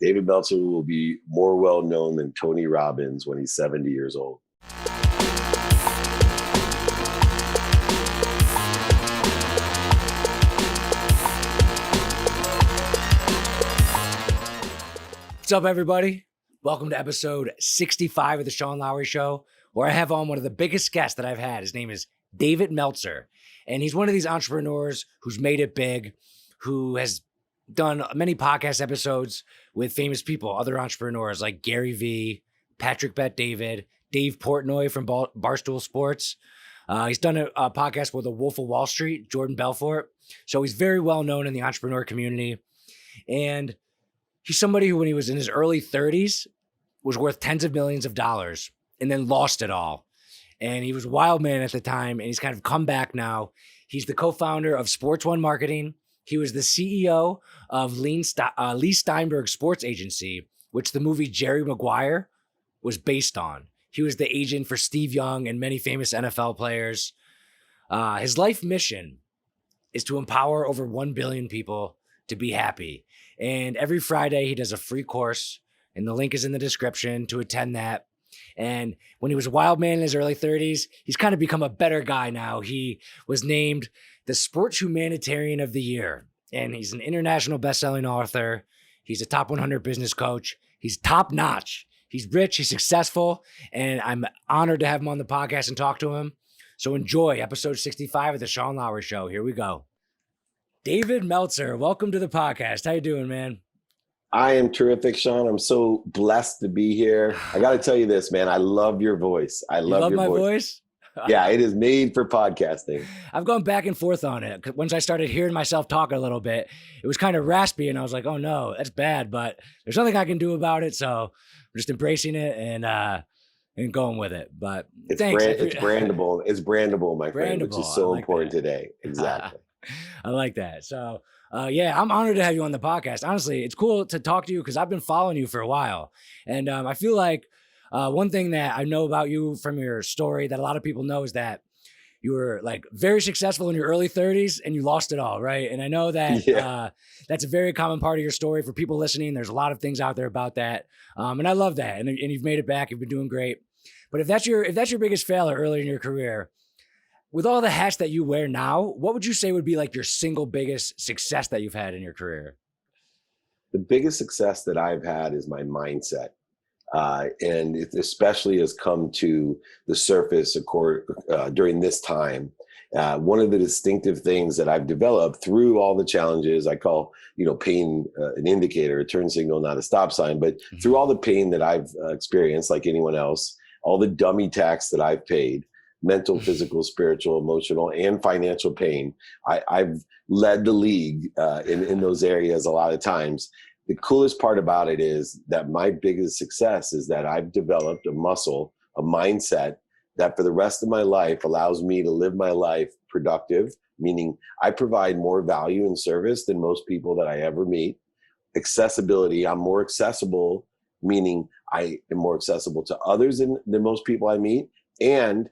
David Meltzer will be more well known than Tony Robbins when he's 70 years old. What's up, everybody? Welcome to episode 65 of the Sean Lowery Show, where I have on one of the biggest guests that I've had. His name is David Meltzer, and he's one of these entrepreneurs who's made it big, who has done many podcast episodes with famous people, other entrepreneurs like Gary Vee, Patrick Bet-David, Dave Portnoy from Barstool Sports. He's done a podcast with the Wolf of Wall Street, Jordan Belfort. So he's very well known in the entrepreneur community. And he's somebody who, when he was in his early 30s, was worth tens of millions of dollars and then lost it all. And he was a wild man at the time, and he's kind of come back now. He's the co-founder of Sports One Marketing. He was the CEO of Leigh Steinberg Sports Agency, which the movie Jerry Maguire was based on. He was the agent for Steve Young and many famous NFL players. His life mission is to empower over 1 billion people to be happy. And every Friday, he does a free course, and the link is in the description to attend that. And when he was a wild man in his early 30s, he's kind of become a better guy now. He was named the Sports Humanitarian of the Year, and he's an international best-selling author. He's a top 100 business coach. He's top-notch. He's rich, he's successful, and I'm honored to have him on the podcast and talk to him. So enjoy episode 65 of the Sean Lowery Show. Here we go. David Meltzer, welcome to the podcast. How you doing, man? I am terrific, Sean. I'm so blessed to be here. I got to tell you this, man. I love your voice. I love your my voice. Yeah, it is made for podcasting. I've gone back and forth on it. Once I started hearing myself talk a little bit, it was kind of raspy, and I was like, oh no, that's bad, but there's nothing I can do about it, so I'm just embracing it and going with it. But thanks. It's brandable. It's brandable, my friend, which is so important today. Exactly. I like that. So, yeah, I'm honored to have you on the podcast. Honestly, it's cool to talk to you because I've been following you for a while. And I feel like one thing that I know about you from your story that a lot of people know is that you were like very successful in your early 30s and you lost it all, right? And I know that that's a very common part of your story for people listening. There's a lot of things out there about that. And I love that. And you've made it back. You've been doing great. But if that's your biggest failure early in your career, with all the hats that you wear now, what would you say would be like your single biggest success that you've had in your career? The biggest success that I've had is my mindset. And it especially has come to the surface during this time. One of the distinctive things that I've developed through all the challenges, I call, pain an indicator, a turn signal, not a stop sign, but through all the pain that I've experienced like anyone else, all the dummy tax that I've paid, mental, physical, spiritual, emotional, and financial pain. I've led the league in those areas a lot of times. The coolest part about it is that my biggest success is that I've developed a muscle, a mindset that for the rest of my life allows me to live my life productive, meaning I provide more value and service than most people that I ever meet. Accessibility, I'm more accessible, meaning I am more accessible to others than most people I meet. And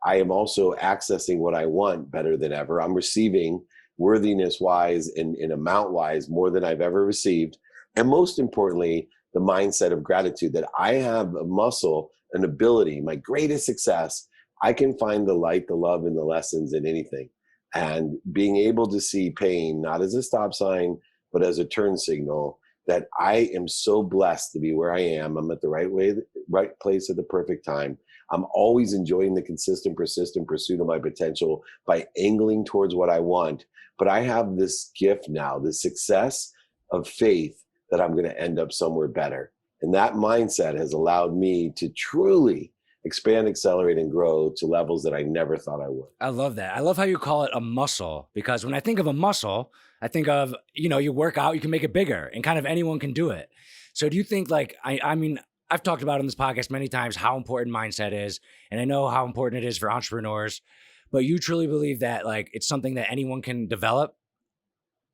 I am also accessing what I want better than ever. I'm receiving worthiness-wise and amount-wise more than I've ever received. And most importantly, the mindset of gratitude that I have a muscle, an ability, my greatest success. I can find the light, the love, and the lessons in anything. And being able to see pain, not as a stop sign, but as a turn signal, that I am so blessed to be where I am. I'm at the right place at the perfect time. I'm always enjoying the consistent, persistent pursuit of my potential by angling towards what I want. But I have this gift now, this success of faith that I'm going to end up somewhere better. And that mindset has allowed me to truly expand, accelerate, and grow to levels that I never thought I would. I love that. I love how you call it a muscle, because when I think of a muscle, I think of, you work out, you can make it bigger, and kind of anyone can do it. So do you think I mean, I've talked about on this podcast many times how important mindset is, and I know how important it is for entrepreneurs, but you truly believe that it's something that anyone can develop?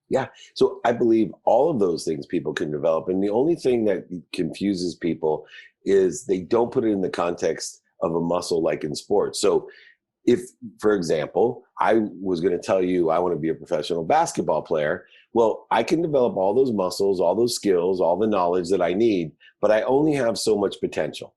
Yeah. So I believe all of those things people can develop. And the only thing that confuses people is they don't put it in the context of a muscle like in sports. So if, for example, I was going to tell you I want to be a professional basketball player, well, I can develop all those muscles, all those skills, all the knowledge that I need, but I only have so much potential.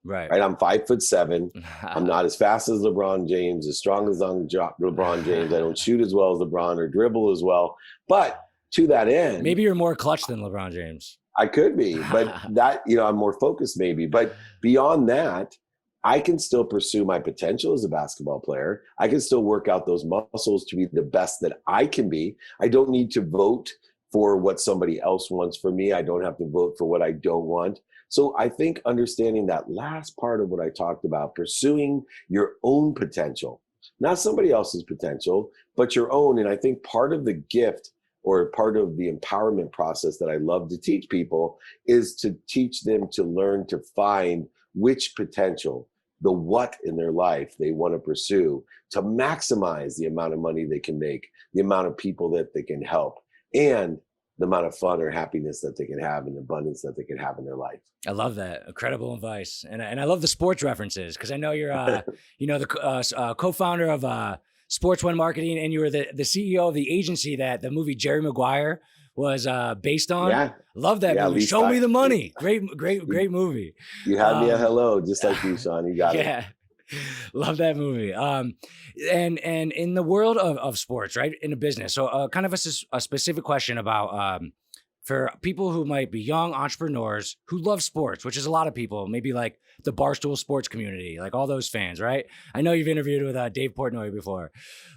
Right. I'm 5'7". I'm not as fast as LeBron James, as strong as LeBron James. I don't shoot as well as LeBron or dribble as well. But to that end, maybe you're more clutch than LeBron James. I could be, but that, I'm more focused maybe. But beyond that, I can still pursue my potential as a basketball player. I can still work out those muscles to be the best that I can be. I don't need to vote for what somebody else wants for me. I don't have to vote for what I don't want. So I think understanding that last part of what I talked about, pursuing your own potential, not somebody else's potential, but your own. And I think part of the gift or part of the empowerment process that I love to teach people is to teach them to learn to find which potential, the what in their life they want to pursue, to maximize the amount of money they can make, the amount of people that they can help, and the amount of fun or happiness that they can have and abundance that they can have in their life. I love that. Incredible advice. And I love the sports references because I know you're, the co-founder of Sports One Marketing, and you were the CEO of the agency that the movie Jerry Maguire was based on. Yeah. Love that movie. Show Me the Money. Great movie. You had me at hello, just like you, Sean. You got it. Yeah. Love that movie. And in the world of sports, right, in a business. So kind of a specific question about for people who might be young entrepreneurs who love sports, which is a lot of people, maybe like the Barstool sports community, like all those fans, right? I know you've interviewed with Dave Portnoy before,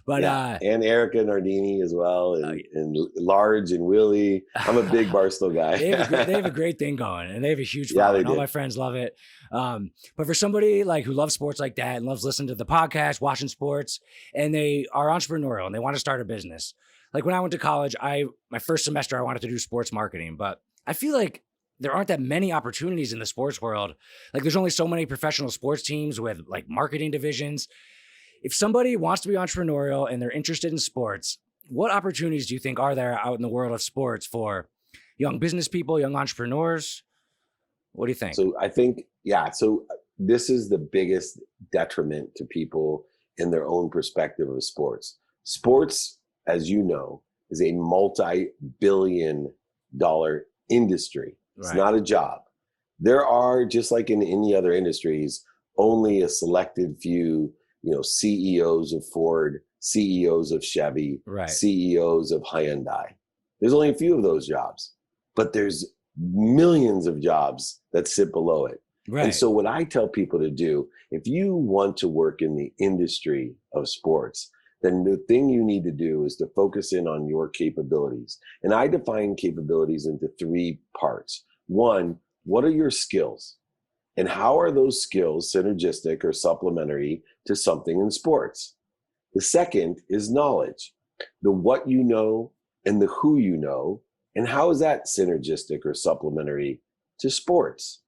but and Erica Nardini as well, and Large and Willie. I'm a big Barstool guy. They have a great thing going, and they have a huge following. All my friends love it. But for somebody like who loves sports like that and loves listening to the podcast, watching sports, and they are entrepreneurial and they want to start a business. Like when I went to college, my first semester, I wanted to do sports marketing, but I feel like there aren't that many opportunities in the sports world. Like there's only so many professional sports teams with like marketing divisions. If somebody wants to be entrepreneurial and they're interested in sports, what opportunities do you think are there out in the world of sports for young business people, young entrepreneurs? What do you think? So I think, so this is the biggest detriment to people in their own perspective of sports. Sports, as you know, is a multi-billion-dollar industry. It's Right. not a job. There are, just like in any other industries, only a selected few, CEOs of Ford, CEOs of Chevy, Right. CEOs of Hyundai. There's only a few of those jobs, but there's millions of jobs that sit below it. Right. And so what I tell people to do, if you want to work in the industry of sports, then the thing you need to do is to focus in on your capabilities. And I define capabilities into 3 parts. 1, what are your skills? And how are those skills synergistic or supplementary to something in sports? The second is knowledge, the what you know and the who you know, and how is that synergistic or supplementary to sports?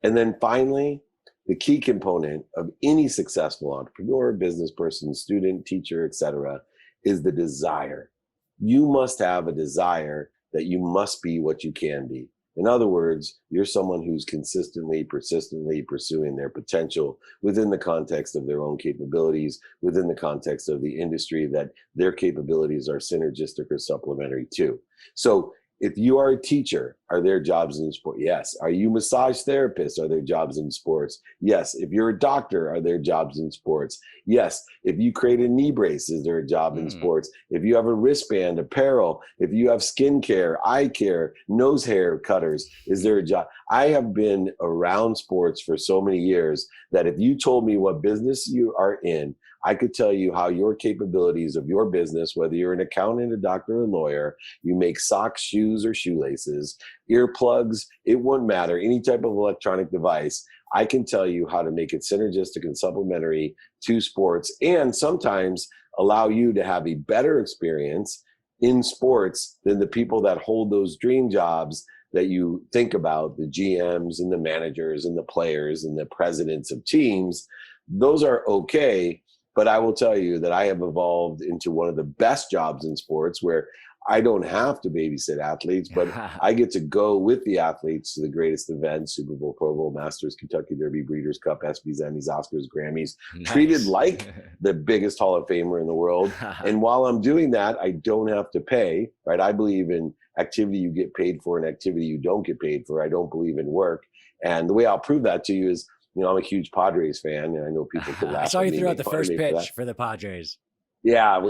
And then finally, the key component of any successful entrepreneur, business person, student, teacher, etc., is the desire. You must have a desire that you must be what you can be. In other words, you're someone who's consistently, persistently pursuing their potential within the context of their own capabilities, within the context of the industry that their capabilities are synergistic or supplementary to. So if you are a teacher, are there jobs in sports? Yes. Are you massage therapists? Are there jobs in sports? Yes. If you're a doctor, are there jobs in sports? Yes. If you create a knee brace, is there a job in sports? If you have a wristband, apparel, if you have skincare, eye care, nose hair cutters, is there a job? I have been around sports for so many years that if you told me what business you are in, I could tell you how your capabilities of your business, whether you're an accountant, a doctor, or a lawyer, you make socks, shoes, or shoelaces, earplugs, it wouldn't matter, any type of electronic device, I can tell you how to make it synergistic and supplementary to sports, and sometimes allow you to have a better experience in sports than the people that hold those dream jobs that you think about, the GMs and the managers and the players and the presidents of teams. Those are okay. But I will tell you that I have evolved into one of the best jobs in sports where I don't have to babysit athletes, but I get to go with the athletes to the greatest events: Super Bowl, Pro Bowl, Masters, Kentucky Derby, Breeders' Cup, ESPYs, Emmys, Oscars, Grammys, treated like the biggest Hall of Famer in the world. And while I'm doing that, I don't have to pay, right? I believe in activity you get paid for and activity you don't get paid for. I don't believe in work. And the way I'll prove that to you is, I'm a huge Padres fan, and I know people could laugh. I saw you threw out the first pitch for for the Padres. Yeah, and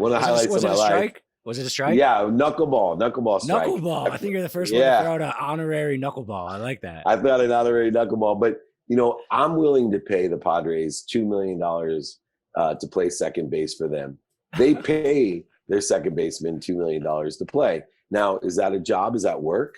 one of the highlights of my life. Strike? Was it a strike? Yeah, knuckleball strike. Knuckleball. I think you're the first one to throw out an honorary knuckleball. I like that. I've got an honorary knuckleball, but I'm willing to pay the Padres $2 million to play second base for them. They pay their second baseman $2 million to play. Now, is that a job? Is that work?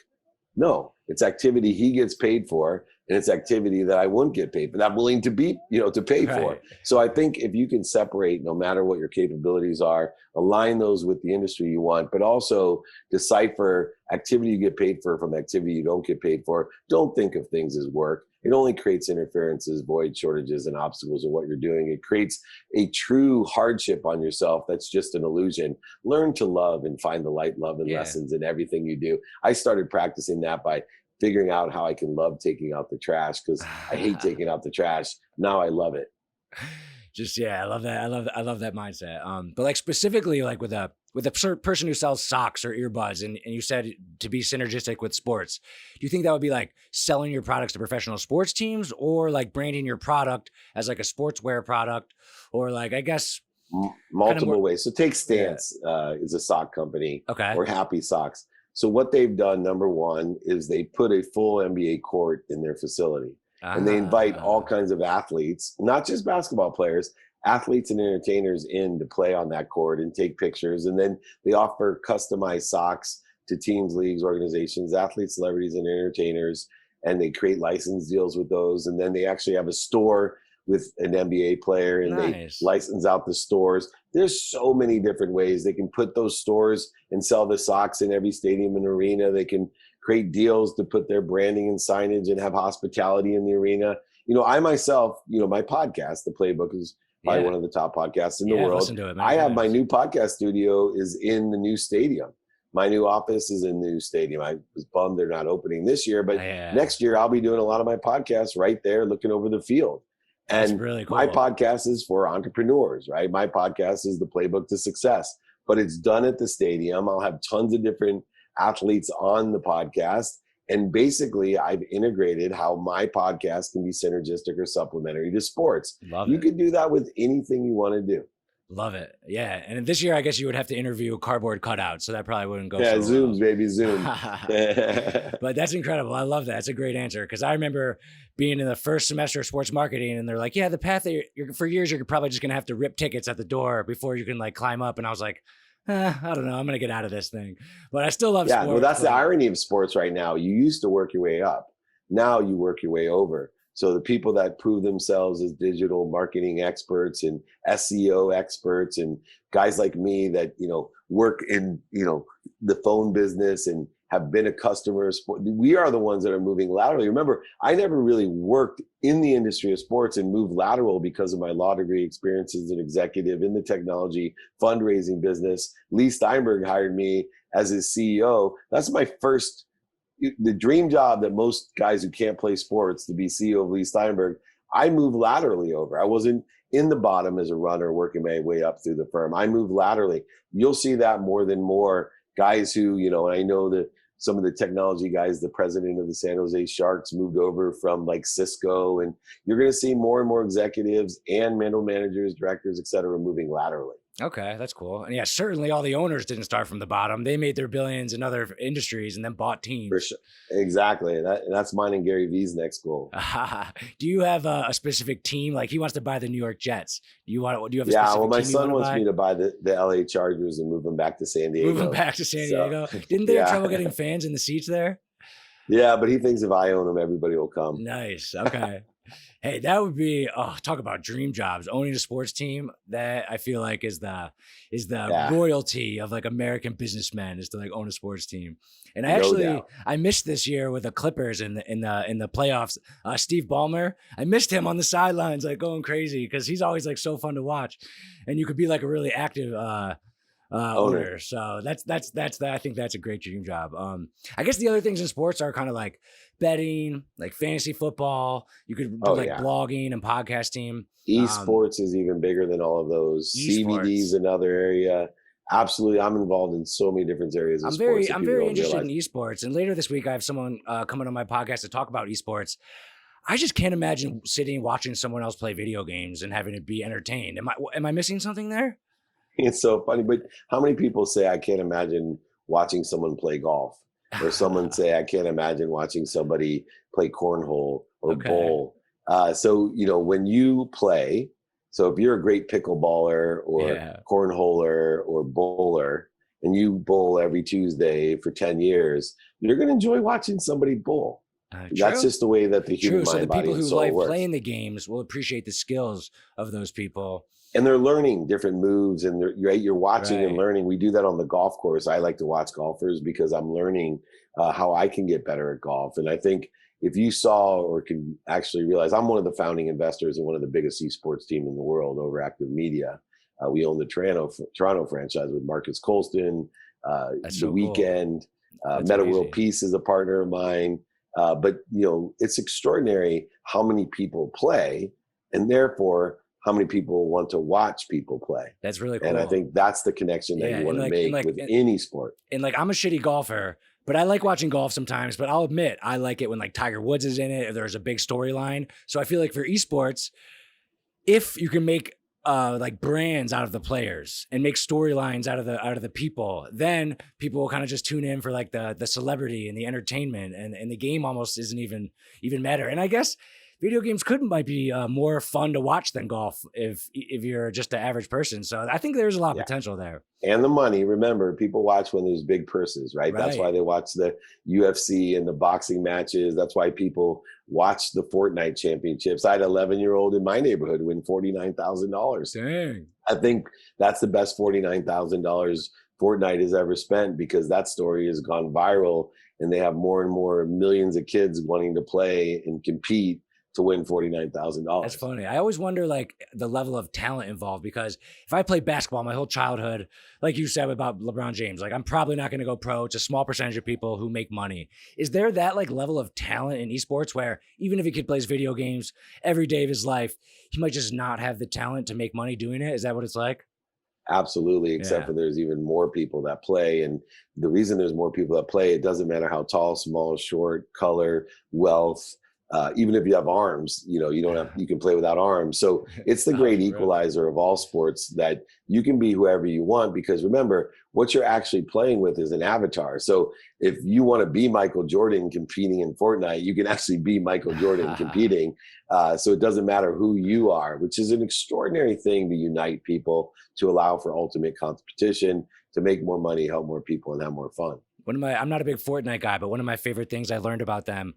No, it's activity he gets paid for, and it's activity that I wouldn't get paid for, that I'm willing to be, to pay for. So I think if you can separate, no matter what your capabilities are, align those with the industry you want, but also decipher activity you get paid for from activity you don't get paid for. Don't think of things as work. It only creates interferences, void, shortages, and obstacles in what you're doing. It creates a true hardship on yourself that's just an illusion. Learn to love and find the light, love, and lessons in everything you do. I started practicing that by figuring out how I can love taking out the trash, because I hate taking out the trash. Now I love it. I love that. I love that mindset. But like specifically like with a person who sells socks or earbuds, and you said to be synergistic with sports, do you think that would be like selling your products to professional sports teams, or like branding your product as like a sportswear product, or like, I guess multiple ways. So take Stance is a sock company, or Happy Socks. So what they've done, number one, is they put a full NBA court in their facility. And they invite all kinds of athletes, not just basketball players, athletes and entertainers in to play on that court and take pictures. And then they offer customized socks to teams, leagues, organizations, athletes, celebrities, and entertainers. And they create license deals with those. And then they actually have a store with an NBA player, and they license out the stores. There's so many different ways they can put those stores and sell the socks in every stadium and arena. They can create deals to put their branding and signage and have hospitality in the arena. I myself, my podcast, The Playbook, is probably one of the top podcasts in the world. Listen to it, man. I have my new podcast studio is in the new stadium. My new office is in the new stadium. I was bummed they're not opening this year, but next year I'll be doing a lot of my podcasts right there, looking over the field. And that's really cool. My podcast is for entrepreneurs, right? My podcast is The Playbook to Success, but it's done at the stadium. I'll have tons of different athletes on the podcast. And basically, I've integrated how my podcast can be synergistic or supplementary to sports. You can do that with anything you want to do. Love it. Yeah. And this year, I guess you would have to interview a cardboard cutout, so that probably wouldn't go Zooms, baby, Zoom. But that's incredible. I love that. That's a great answer, because I remember being in the first semester of sports marketing, and they're like, the path that you're for years, you're probably just going to have to rip tickets at the door before you can like climb up. And I was like, I don't know. I'm going to get out of this thing. But I still love sports. Well, that's the irony of sports right now. You used to work your way up. Now you work your way over. So the people that prove themselves as digital marketing experts and SEO experts, and guys like me that, work in, the phone business and have been a customer of sport, we are the ones that are moving laterally. Remember, I never really worked in the industry of sports and moved lateral because of my law degree experience as an executive in the technology fundraising business. Leigh Steinberg hired me as his CEO. That's my first, the dream job that most guys who can't play sports, to be CEO of Leigh Steinberg. I moved laterally over. I wasn't in the bottom as a runner working my way up through the firm. I moved laterally. You'll see that more than more guys who, and I know that some of the technology guys, the president of the San Jose Sharks moved over from like Cisco, and you're going to see more and more executives and middle managers, directors, et cetera, moving laterally. Okay, that's cool. And certainly all the owners didn't start from the bottom. They made their billions in other industries and then bought teams. For sure. Exactly. That's mine and Gary Vee's next goal. Do you have a specific team? Like, he wants to buy the New York Jets. Do you have a specific team? My team son wants me to buy the LA Chargers and move them back to San Diego. Move them back to San Diego. Didn't they have trouble getting fans in the seats there? Yeah, but he thinks if I own them, everybody will come. Nice. Okay. Hey, that would be, talk about dream jobs. Owning a sports team, that I feel like is the royalty of like American businessmen, is to like own a sports team. And I missed this year with the Clippers in the playoffs. Steve Ballmer, I missed him on the sidelines, like going crazy, because he's always like so fun to watch. And you could be like a really active owner. So I think that's a great dream job. I guess the other things in sports are kind of like betting, like fantasy football. You could do blogging and podcasting. Esports is even bigger than all of those. CBD is another area. Absolutely. I'm involved in so many different areas of sports. I'm very interested in esports. And later this week, I have someone coming on my podcast to talk about esports. I just can't imagine sitting watching someone else play video games and having to be entertained. Am I missing something there? It's so funny, but how many people say I can't imagine watching someone play golf, or someone say I can't imagine watching somebody play cornhole or bowl. So when you play, so if you're a great pickleballer or cornholer or bowler, and you bowl every Tuesday for 10 years, you're going to enjoy watching somebody bowl. That's just the way that the human mind, body, and soul works. So the people who like playing the games will appreciate the skills of those people. And they're learning different moves, and you're watching and learning. We do that on the golf course. I like to watch golfers because I'm learning how I can get better at golf. And I think if you saw or can actually realize, I'm one of the founding investors in one of the biggest esports team in the world, Overactive Media. We own the Toronto franchise with Marcus Colston, The Weeknd, Meta World Peace is a partner of mine. But it's extraordinary how many people play, and therefore how many people want to watch people play. That's really cool. And I think that's the connection that you want to make with any sport. And I'm a shitty golfer, but I like watching golf sometimes. But I'll admit, I like it when Tiger Woods is in it, if there's a big storyline. So I feel like for esports, if you can make brands out of the players and make storylines out of the people, then people will kind of just tune in for the celebrity and the entertainment, and the game almost isn't even matter. And I guess video games might be more fun to watch than golf if you're just an average person. So I think there's a lot of potential there. And the money, remember, people watch when there's big purses, right? That's why they watch the UFC and the boxing matches. That's why people watch the Fortnite championships. I had an 11-year-old in my neighborhood win $49,000. Dang. I think that's the best $49,000 Fortnite has ever spent, because that story has gone viral, and they have more and more millions of kids wanting to play and compete to win $49,000. That's funny. I always wonder the level of talent involved, because if I played basketball my whole childhood, like you said about LeBron James, I'm probably not going to go pro. It's a small percentage of people who make money. Is there that level of talent in esports where even if a kid plays video games every day of his life, he might just not have the talent to make money doing it? Is that what it's like? Absolutely, except for there's even more people that play. And the reason there's more people that play, it doesn't matter how tall, small, short, color, wealth. Even if you have arms, you can play without arms. So it's the great equalizer of all sports, that you can be whoever you want, because remember, what you're actually playing with is an avatar. So if you want to be Michael Jordan competing in Fortnite, you can actually be Michael Jordan competing. So it doesn't matter who you are, which is an extraordinary thing to unite people, to allow for ultimate competition, to make more money, help more people, and have more fun. I'm not a big Fortnite guy, but one of my favorite things I learned about them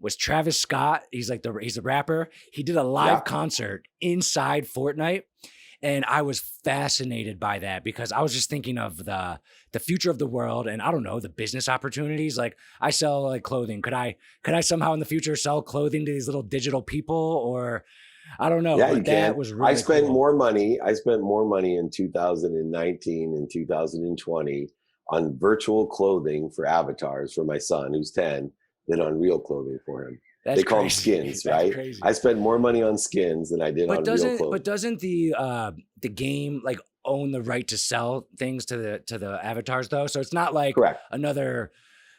was Travis Scott. He's a rapper. He did a live concert inside Fortnite, and I was fascinated by that, because I was just thinking of the future of the world, and I don't know, the business opportunities. I sell clothing. Could I somehow in the future sell clothing to these little digital people, or I don't know. Yeah, you that can. Was really I spent cool. more money. I spent more money in 2019 and 2020 on virtual clothing for avatars for my son, who's 10, than on real clothing for him. They call them skins, right? Crazy. I spent more money on skins than I did on real clothing. But doesn't the game own the right to sell things to the avatars though? So it's not Correct. Another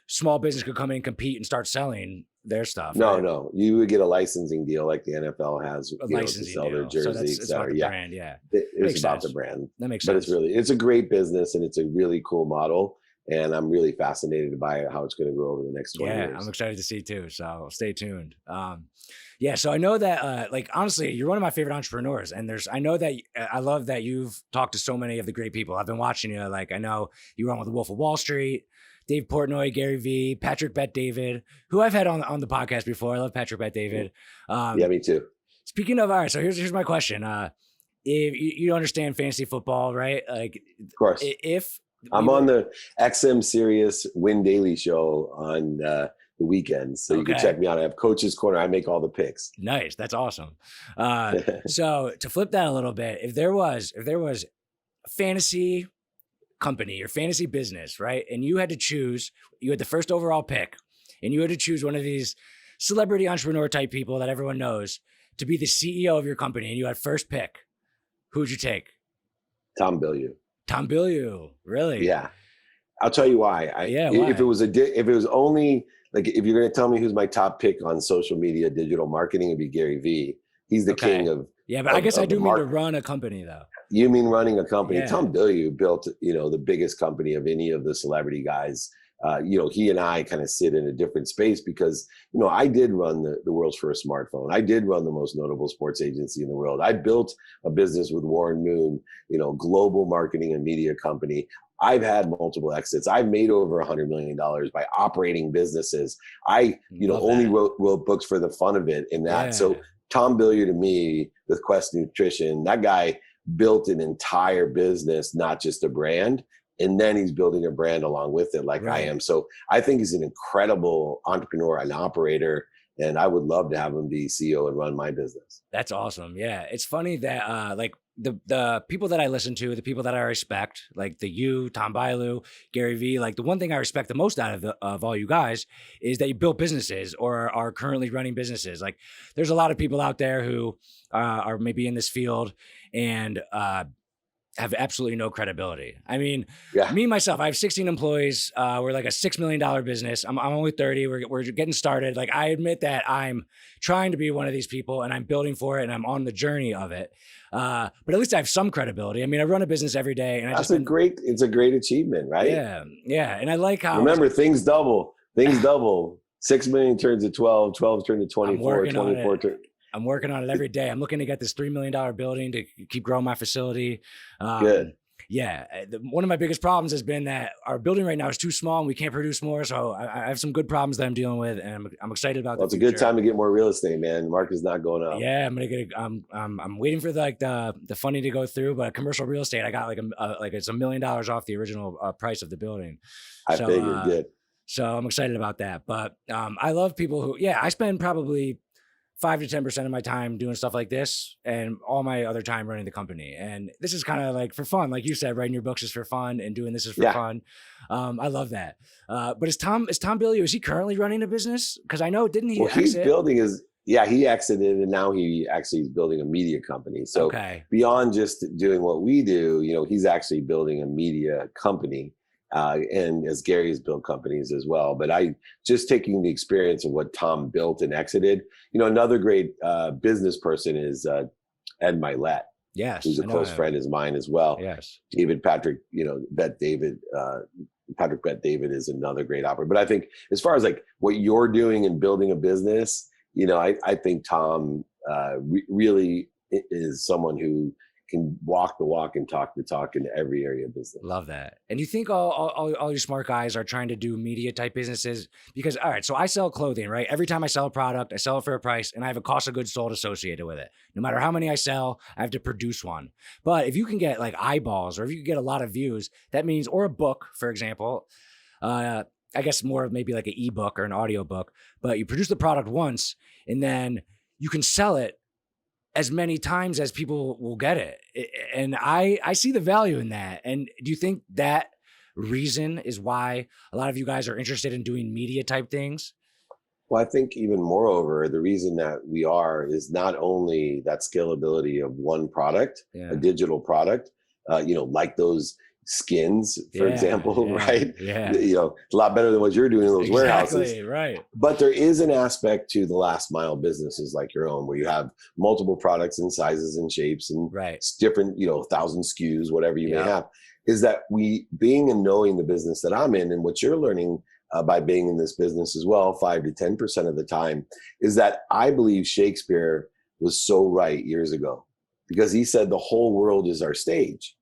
small business could come in and compete and start selling their stuff. No, you would get a licensing deal like the NFL has, to sell their jersey. So it's about the brand, It's about the brand. That makes sense. But it's a great business, and it's a really cool model. And I'm really fascinated by how it's going to grow over the next 20 years. Yeah, I'm excited to see too. So stay tuned. So I know that, honestly, you're one of my favorite entrepreneurs. And I know that I love that you've talked to so many of the great people. I've been watching you. I know you were on with the Wolf of Wall Street, Dave Portnoy, Gary Vee, Patrick Bet David, who I've had on the podcast before. I love Patrick Bet David. Yeah, me too. Speaking of, all right, so here's my question. If you understand fantasy football, right? Of course. If I'm on the XM Sirius Win Daily show on the weekends. So you can check me out. I have Coach's Corner. I make all the picks. Nice. That's awesome. So to flip that a little bit, if there was fantasy company, your fantasy business, right? And you had to choose, you had the first overall pick, and you had to choose one of these celebrity entrepreneur type people that everyone knows to be the CEO of your company, and you had first pick, who would you take? Tom Bilyeu. Tom Bilyeu, really? Yeah. I'll tell you why. Why? If it was only like, if you're going to tell me who's my top pick on social media, digital marketing, it'd be Gary Vee. He's the king of. Yeah, but I guess I do mean to run a company though. You mean running a company? Yeah. Tom Bilyeu built, the biggest company of any of the celebrity guys. He and I kind of sit in a different space because, I did run the world's first smartphone. I did run the most notable sports agency in the world. I built a business with Warren Moon, global marketing and media company. I've had multiple exits. I've made over $100 million by operating businesses. I, only wrote books for the fun of it in that. Yeah. So Tom Bilyeu, to me, with Quest Nutrition, that guy built an entire business, not just a brand. And then he's building a brand along with it, like I am. So I think he's an incredible entrepreneur and operator. And I would love to have him be CEO and run my business. That's awesome. Yeah. It's funny that like the people that I listen to, the people that I respect, like Tom Bilyeu, Gary Vee, like the one thing I respect the most out of all you guys is that you built businesses or are currently running businesses. Like there's a lot of people out there who are maybe in this field and have absolutely no credibility. I mean, me, myself, I have 16 employees. We're like a $6 million business. I'm only 30. We're getting started. Like I admit that I'm trying to be one of these people and I'm building for it and I'm on the journey of it. But at least I have some credibility. I mean, I run a business every day and it's a great achievement, right? Yeah. Yeah. And I like how, remember, things double. 6 million turns to 12, 12 turns to 24, 24 turns. I'm working on it every day. I'm looking to get this $3 million building to keep growing my facility. Good. Yeah. One of my biggest problems has been that our building right now is too small and we can't produce more. So I have some good problems that I'm dealing with and I'm excited about It's a good time to get more real estate, man. Market is not going up. Yeah. I'm waiting for the funding to go through, but commercial real estate, I got it's $1 million off the original price of the building. I figured good. So I'm excited about that. But I love people who, I spend probably 5 to 10% of my time doing stuff like this and all my other time running the company. And this is kind of like for fun. Like you said, writing your books is for fun and doing this is for fun. I love that. But is Tom Bilyeu, is he currently running a business? Because I know, didn't he exit? He's building he exited and now he actually is building a media company. So beyond just doing what we do, he's actually building a media company. And as Gary has built companies as well. But I just taking the experience of what Tom built and exited, another great business person is Ed Milet. Yes. Who's a close friend of mine as well. Yes. Patrick Bet David is another great operator. But I think as far as like what you're doing and building a business, I think Tom really is someone who can walk the walk and talk the talk in every area of business. Love that. And you think all you smart guys are trying to do media type businesses? Because, all right, so I sell clothing, right? Every time I sell a product, I sell it for a price and I have a cost of goods sold associated with it. No matter how many I sell, I have to produce one. But if you can get like eyeballs or if you can get a lot of views, that means, or a book, for example, I guess more of maybe like an ebook or an audio book, but you produce the product once and then you can sell it as many times as people will get it. And I see the value in that. And do you think that reason is why a lot of you guys are interested in doing media type things? Well, I think even moreover, the reason that we are is not only that scalability of one product, a digital product, like those skins, for example, right? Yeah. A lot better than what you're doing in those warehouses. Right. But there is an aspect to the last mile businesses like your own, where you have multiple products and sizes and shapes and different, 1,000 SKUs, whatever you may have, is that we being and knowing the business that I'm in and what you're learning by being in this business as well, 5 to 10% of the time, is that I believe Shakespeare was so right years ago because he said the whole world is our stage.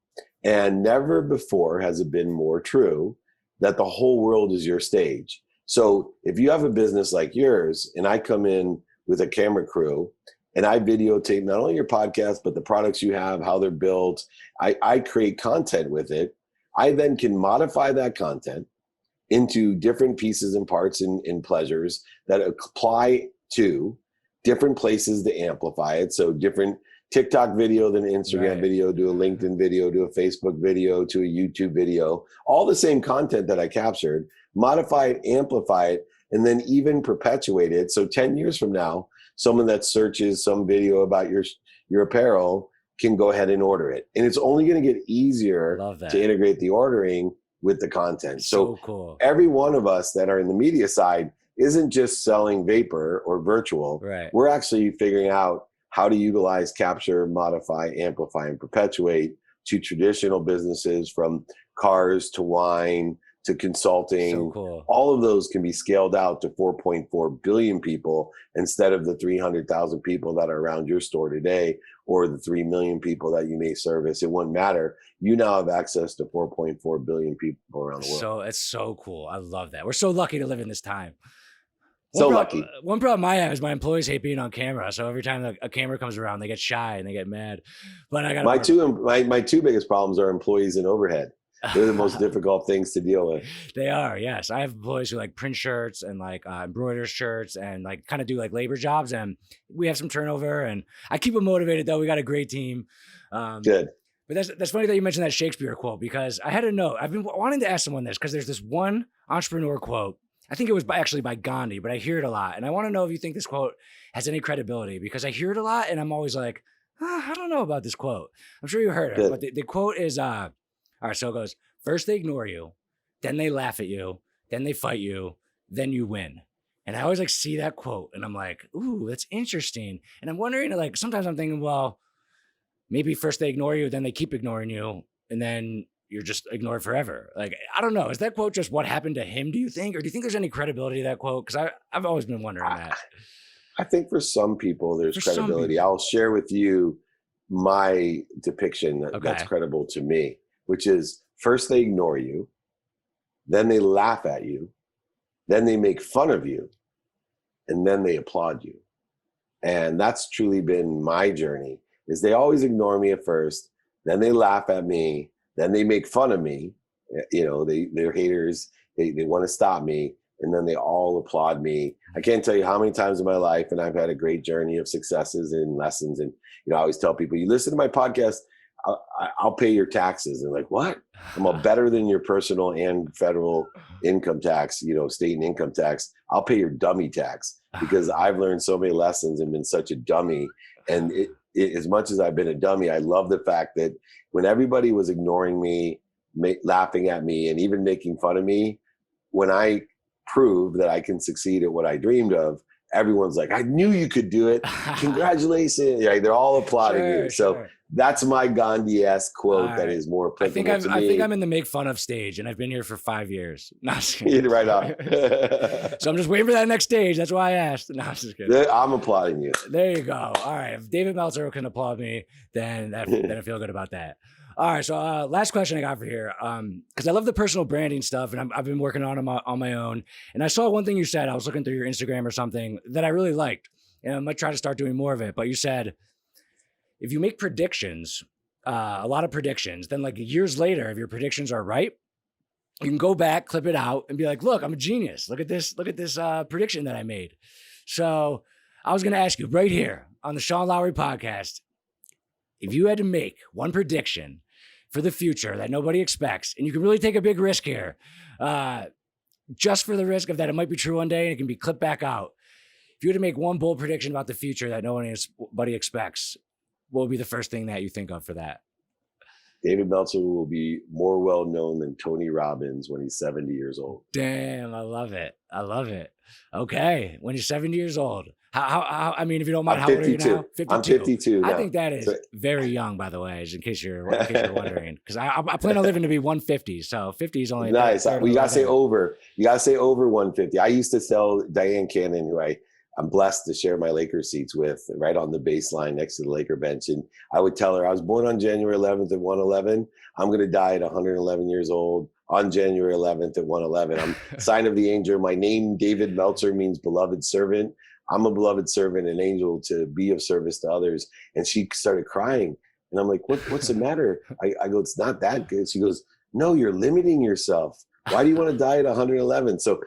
And never before has it been more true that the whole world is your stage. So if you have a business like yours and I come in with a camera crew and I videotape not only your podcast, but the products you have, how they're built, I create content with it. I then can modify that content into different pieces and parts and pleasures that apply to different places to amplify it. So different TikTok video, then Instagram Right. video, do a LinkedIn video, do a Facebook video, to a YouTube video, all the same content that I captured, modify it, amplify it, and then even perpetuate it. So 10 years from now, someone that searches some video about your apparel can go ahead and order it. And it's only going to get easier to integrate the ordering with the content. So cool. Every one of us that are in the media side isn't just selling vapor or virtual. Right. We're actually figuring out how to utilize, capture, modify, amplify, and perpetuate to traditional businesses, from cars to wine to consulting. So cool. All of those can be scaled out to 4.4 billion people instead of the 300,000 people that are around your store today, or the 3 million people that you may service. It wouldn't matter. You now have access to 4.4 billion people around the world. So it's so cool. I love that. We're so lucky to live in this time. Lucky. One problem I have is my employees hate being on camera. So every time a camera comes around, they get shy and they get mad. But I got my two biggest problems are employees and overhead. They're the most difficult things to deal with. They are, yes. I have employees who like print shirts and like embroider shirts and like kind of do like labor jobs. And we have some turnover, and I keep them motivated though. We got a great team. Good. But that's funny that you mentioned that Shakespeare quote, because I had to know. I've been wanting to ask someone this, because there's this one entrepreneur quote. I think it was actually by Gandhi, but I hear it a lot. And I want to know if you think this quote has any credibility, because I hear it a lot and I'm always like, I don't know about this quote. I'm sure you heard it, but the quote is, all right, so it goes, first they ignore you, then they laugh at you, then they fight you, then you win. And I always like see that quote and I'm like, ooh, that's interesting. And I'm wondering, like, sometimes I'm thinking, well, maybe first they ignore you, then they keep ignoring you, and then you're just ignored forever. Like, I don't know. Is that quote just what happened to him, do you think? Or do you think there's any credibility to that quote? Because I've always been wondering that. I think for some people, there's credibility. I'll share with you my depiction that's credible to me, which is first they ignore you, then they laugh at you, then they make fun of you, and then they applaud you. And that's truly been my journey, is they always ignore me at first, then they laugh at me, then they make fun of me. You know, they're haters. They want to stop me, and then they all applaud me. I can't tell you how many times in my life, and I've had a great journey of successes and lessons. And, you know, I always tell people, you listen to my podcast, I'll pay your taxes. And like, what? I'm better than your personal and federal income tax, you know, state and income tax. I'll pay your dummy tax, because I've learned so many lessons and been such a dummy. And as much as I've been a dummy, I love the fact that when everybody was ignoring me, laughing at me, and even making fun of me, when I prove that I can succeed at what I dreamed of, everyone's like, I knew you could do it. Congratulations. Yeah, they're all applauding you. So that's my Gandhi-esque quote that is more applicable to me. I think I'm in the make fun of stage, and I've been here for 5 years. No, right on. So I'm just waiting for that next stage. That's why I asked. No, I'm just kidding. I'm applauding you. There you go. All right. If David Meltzer can applaud me, then I feel good about that. All right. So last question I got for here, because I love the personal branding stuff, and I've been working on my own. And I saw one thing you said. I was looking through your Instagram or something that I really liked, and I might try to start doing more of it. But you said, if you make predictions, a lot of predictions, then like years later, if your predictions are right, you can go back, clip it out, and be like, look, I'm a genius. Look at this prediction that I made. So I was going to ask you right here on the Sean Lowery podcast, if you had to make one prediction for the future that nobody expects, and you can really take a big risk here, just for the risk of that it might be true one day and it can be clipped back out. If you had to make one bold prediction about the future that nobody expects, what would be the first thing that you think of for that? David Meltzer will be more well known than Tony Robbins when he's 70 years old. Damn, I love it. I love it. Okay, when you're 70 years old. How I mean, if you don't mind, how old are you now? 52. I'm 52 now. I think that is very young, by the way, in case you're wondering. Because I plan on living to be 150, so 50 is only nice. You gotta say over. You gotta say over 150. I used to tell Diane Cannon, who I'm blessed to share my Lakers seats with, right on the baseline next to the Laker bench. And I would tell her, I was born on January 11th at 111. I'm going to die at 111 years old on January 11th at 111. I'm sign of the angel. My name, David Meltzer, means beloved servant. I'm a beloved servant, an angel to be of service to others. And she started crying. And I'm like, what's the matter? I go, it's not that good. She goes, no, you're limiting yourself. Why do you want to die at 111? So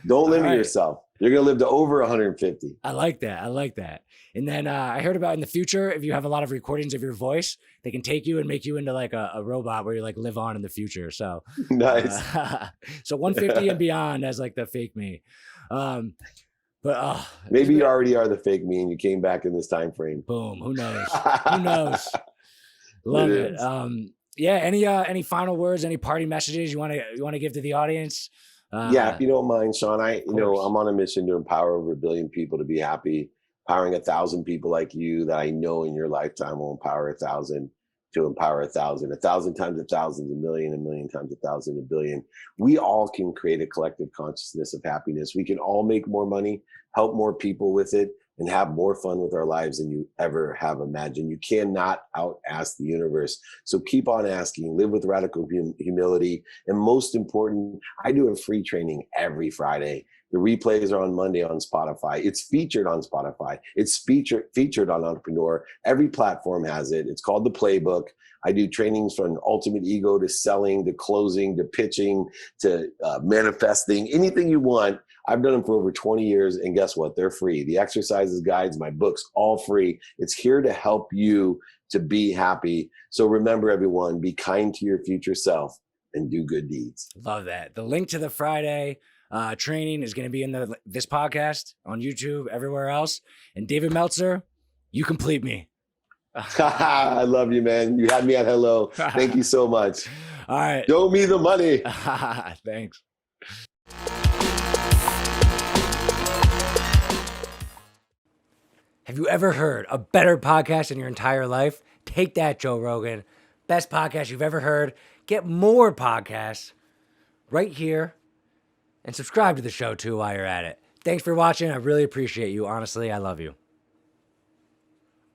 don't limit yourself. You're going to live to over 150. I like that. And then I heard about in the future, if you have a lot of recordings of your voice, they can take you and make you into like a robot where you like live on in the future. So Nice. So 150 and beyond as like the fake me. But maybe you already are the fake me and you came back in this time frame. Boom. Who knows? Who knows? Love it. Yeah. Any final words? Any party messages you want to give to the audience? Yeah, if you don't mind, Sean, I'm on a mission to empower over 1 billion people to be happy. Empowering 1,000 people like you that I know in your lifetime will empower 1,000 to empower 1,000. 1,000 times 1,000 is a million. 1,000,000 times 1,000, 1 billion. We all can create a collective consciousness of happiness. We can all make more money, help more people with it, and have more fun with our lives than you ever have imagined. You cannot out-ask the universe. So keep on asking, live with radical humility. And most important, I do a free training every Friday. The replays are on Monday on Spotify. It's featured on Spotify. It's featured on Entrepreneur. Every platform has it. It's called The Playbook. I do trainings from ultimate ego to selling, to closing, to pitching, to manifesting, anything you want. I've done them for over 20 years, and guess what? They're free. The exercises, guides, my books, all free. It's here to help you to be happy. So remember, everyone, be kind to your future self and do good deeds. Love that. The link to the Friday training is going to be in this podcast, on YouTube, everywhere else. And David Meltzer, you complete me. I love you, man. You had me at hello. Thank you so much. All right. Show me the money. Thanks. Have you ever heard a better podcast in your entire life? Take that, Joe Rogan. Best podcast you've ever heard. Get more podcasts right here and subscribe to the show too while you're at it. Thanks for watching. I really appreciate you. Honestly, I love you.